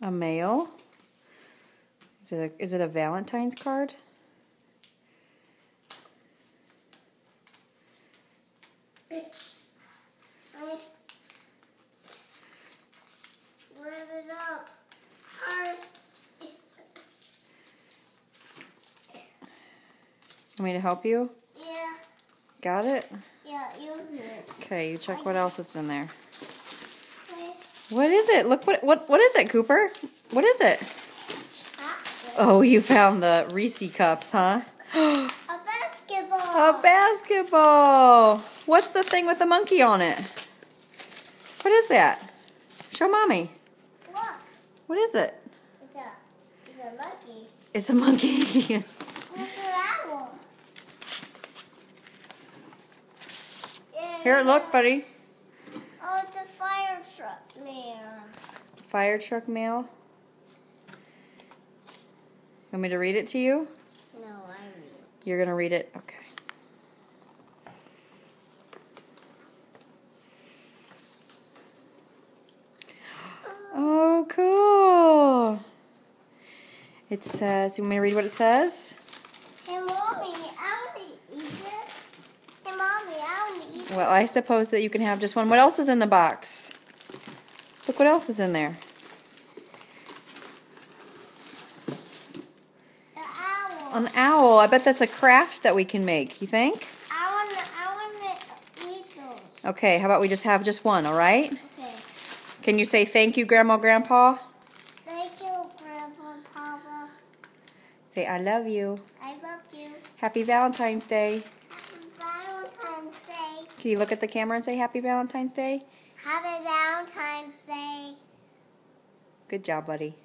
A mail. Is it a Valentine's card? Want me to help you? Yeah. Got it? Yeah, you do it. Okay, you check what else is in there. Okay. What is it? Look, what is it, Cooper? What is it? Chocolate. Oh, you found the Reese cups, huh? A basketball. A basketball. What's the thing with the monkey on it? What is that? Show Mommy. Look. What is it? It's a monkey. It's a monkey. It's an owl. Yeah. Here, look, buddy. Oh, it's a fire truck man. Fire truck mail. Want me to read it to you? No, I read it. You're going to read it? Okay. Oh, cool. It says, you want me to read what it says? Hey, Mommy, I want to eat this. Hey, Mommy, I want to eat this. Well, I suppose that you can have just one. What else is in the box? Look what else is in there. The owl. An owl. I bet that's a craft that we can make. You think? I want to eat those. Okay, how about we just have just one, all right? Okay. Can you say thank you, Grandma, Grandpa? Thank you, Grandpa, Papa. Say I love you. I love you. Happy Valentine's Day. Happy Valentine's Day. Can you look at the camera and say Happy Valentine's Day? Happy Valentine's Day. Good job, buddy.